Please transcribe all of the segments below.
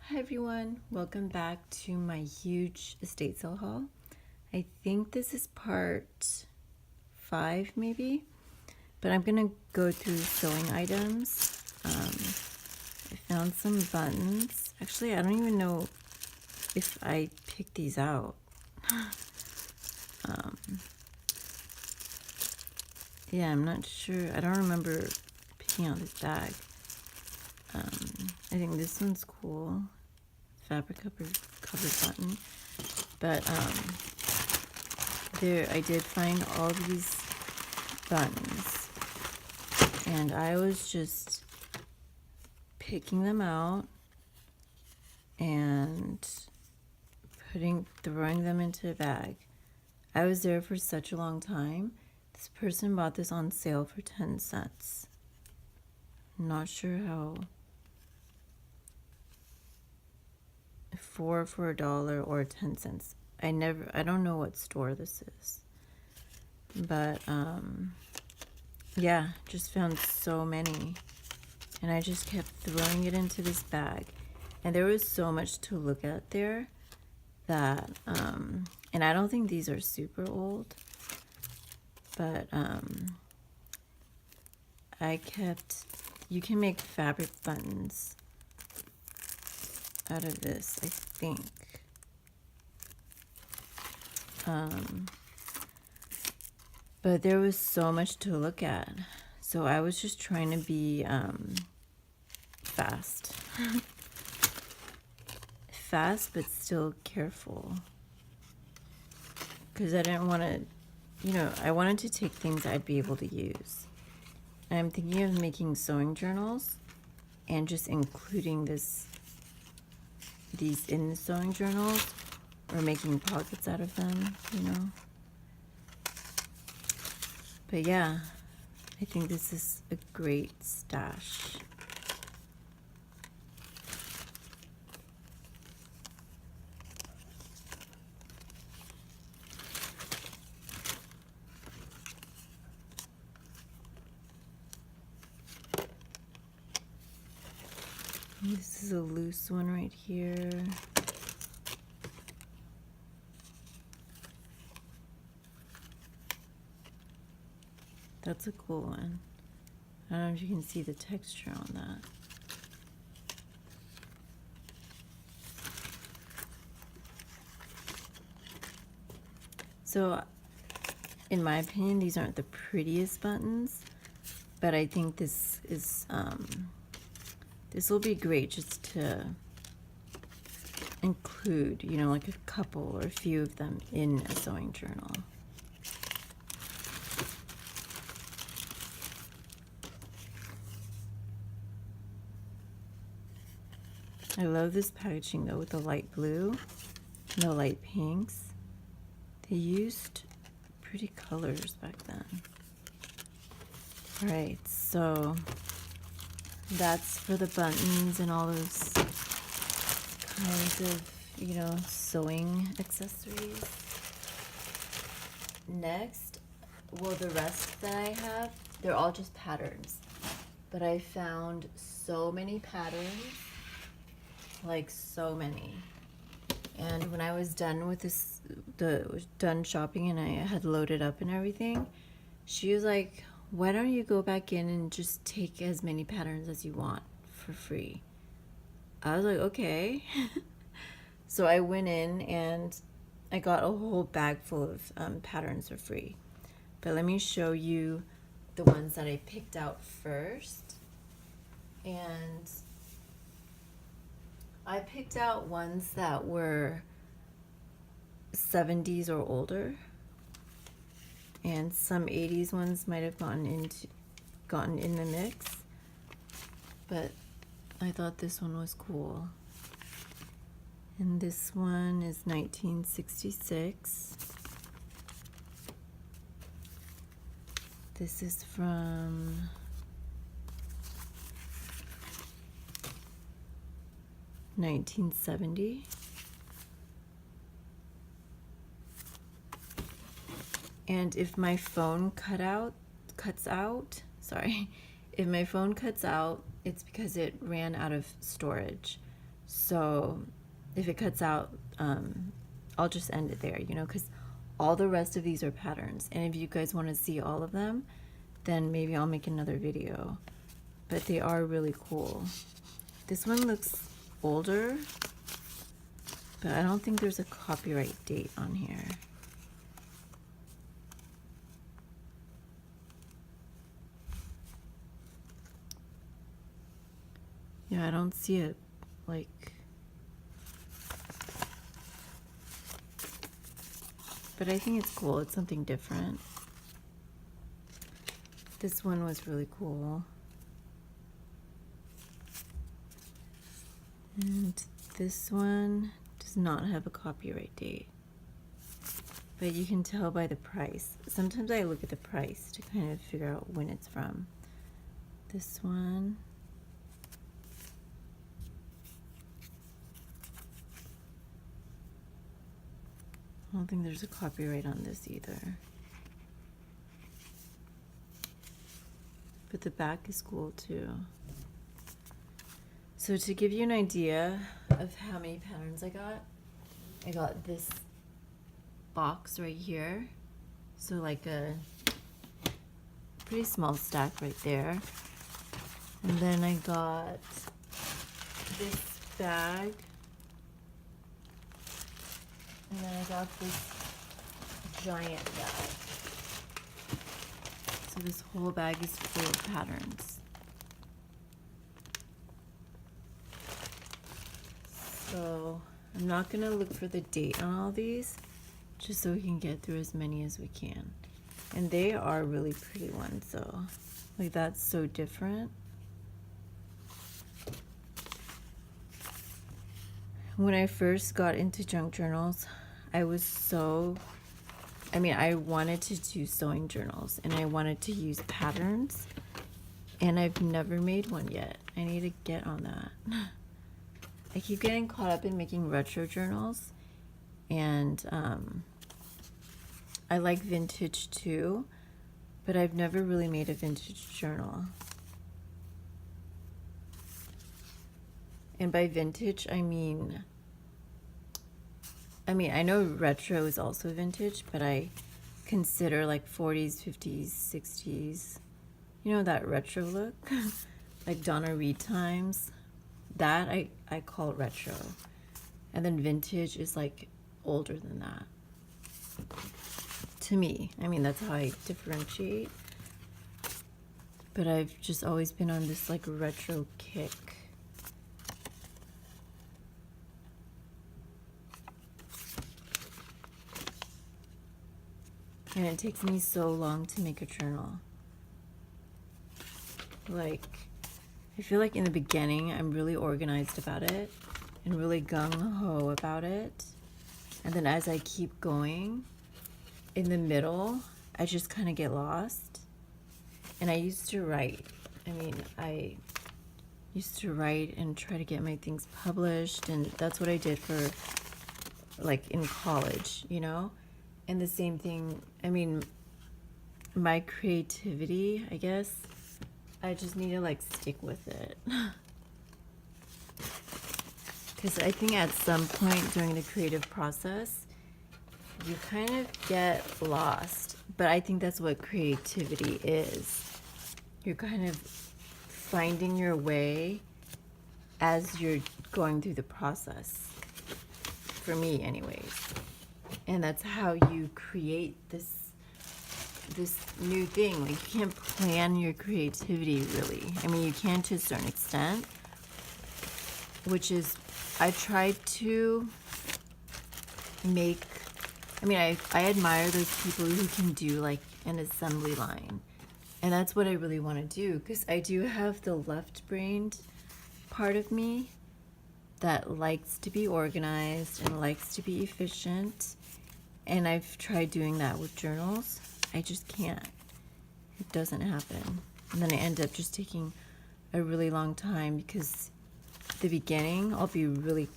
Hi everyone, welcome back to my huge estate sale haul. I think this is part 5 maybe, but I'm gonna go through sewing items. I found some buttons. Actually, I don't even know if I picked these out. Yeah, I'm not sure. I don't remember picking out this bag. I think this one's cool. Fabric covered button. But there I did find all these buttons, and I was just picking them out and throwing them into a bag. I was there for such a long time. This person bought this on sale for 10 cents. I'm not sure how. 4 for $1 or 10 cents. I don't know what store this is. But yeah, just found so many. And I just kept throwing it into this bag. And there was so much to look at there that and I don't think these are super old. But you can make fabric buttons out of this, I think. But there was so much to look at, so I was just trying to be fast but still careful, because I didn't want to, I wanted to take things I'd be able to use. And I'm thinking of making sewing journals and just including these in the sewing journals, or making pockets out of them, But yeah, I think this is a great stash. This is a loose one right here. That's a cool one. I don't know if you can see the texture on that. So, in my opinion, these aren't the prettiest buttons, but I think this is, this will be great just to include, like a couple or a few of them in a sewing journal. I love this packaging though, with the light blue and the light pinks. They used pretty colors back then. Alright, so that's for the buttons and all those kinds of, sewing accessories. Next, well, the rest that I have, they're all just patterns. But I found so many patterns, like so many. And when I was done with done shopping and I had loaded up and everything, she was like, why don't you go back in and just take as many patterns as you want for free? I was like, okay. So I went in and I got a whole bag full of patterns for free. But let me show you the ones that I picked out first. And I picked out ones that were 70s or older, and some 80s ones might have gotten in the mix, but I thought this one was cool. And this one is 1966. This is from 1970. And if my phone cuts out, if my phone cuts out, it's because it ran out of storage. So if it cuts out, I'll just end it there, you know, because all the rest of these are patterns. And if you guys want to see all of them, then maybe I'll make another video. But they are really cool. This one looks older, but I don't think there's a copyright date on here. Yeah, I don't see it, like, but I think it's cool. It's something different. This one was really cool. And this one does not have a copyright date, but you can tell by the price. Sometimes I look at the price to kind of figure out when it's from. This one, I don't think there's a copyright on this either. But the back is cool too. So to give you an idea of how many patterns I got this box right here. So like a pretty small stack right there. And then I got this bag. And then I got this giant bag. So this whole bag is full of patterns. So I'm not gonna look for the date on all these, just so we can get through as many as we can. And they are really pretty ones, so like that's so different. When I first got into junk journals, I wanted to do sewing journals and I wanted to use patterns, and I've never made one yet. I need to get on that. I keep getting caught up in making retro journals, and I like vintage too, but I've never really made a vintage journal. And by vintage, I mean I know retro is also vintage, but I consider like 40s, 50s, 60s, you know, that retro look, like Donna Reed times. That I call retro. And then vintage is like older than that. To me. I mean, that's how I differentiate. But I've just always been on this like retro kick. And it takes me so long to make a journal. Like, I feel like in the beginning, I'm really organized about it and really gung-ho about it. And then as I keep going, in the middle, I just kind of get lost. And I used to write. I used to write and try to get my things published. And that's what I did for, like, in college, you know? And the same thing, my creativity, I guess, I just need to like stick with it. Because I think at some point during the creative process, you kind of get lost. But I think that's what creativity is. You're kind of finding your way as you're going through the process. For me, anyways. And that's how you create this new thing. Like, you can't plan your creativity, really. You can to a certain extent, which is, I tried to make, I admire those people who can do like an assembly line. And that's what I really want to do, because I do have the left-brained part of me that likes to be organized and likes to be efficient. And I've tried doing that with journals. I just can't. It doesn't happen. And then I end up just taking a really long time, because at the beginning I'll be really,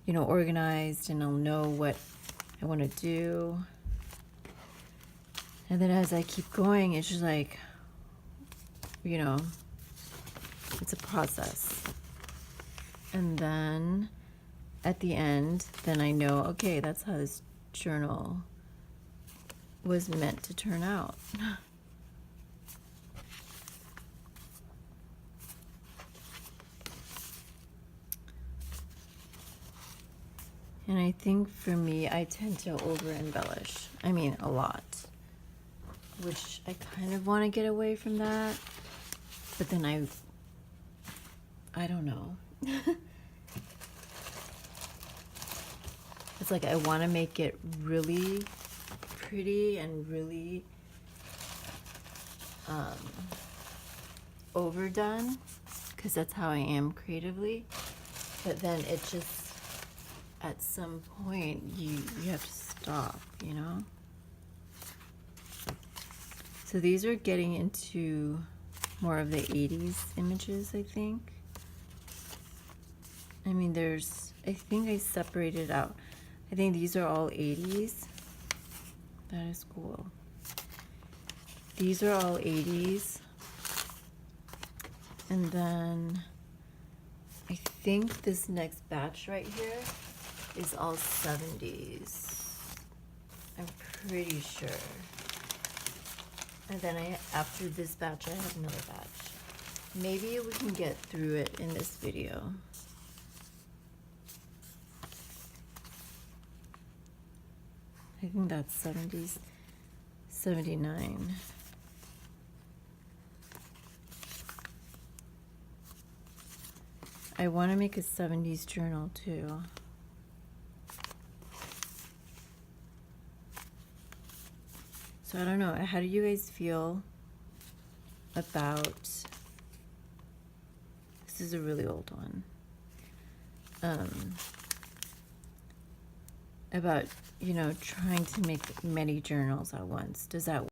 organized, and I'll know what I want to do. And then as I keep going, it's just like, it's a process. And then at the end, then I know, okay, that's how this journal was meant to turn out. And I think for me, I tend to over embellish. I mean, a lot. Which I kind of want to get away from that. But then I don't know. It's like I want to make it really pretty and really overdone, because that's how I am creatively. But then it just, at some point, you have to stop, you know? So these are getting into more of the 80s images, I think. I mean, I think I separated out. I think these are all 80s. That is cool. These are all 80s. And then I think this next batch right here is all 70s. I'm pretty sure. And then after this batch, I have another batch. Maybe we can get through it in this video. I think that's 70s, 79. I want to make a 70s journal too. So I don't know, how do you guys feel about, this is a really old one, about, you know, trying to make many journals at once? Does that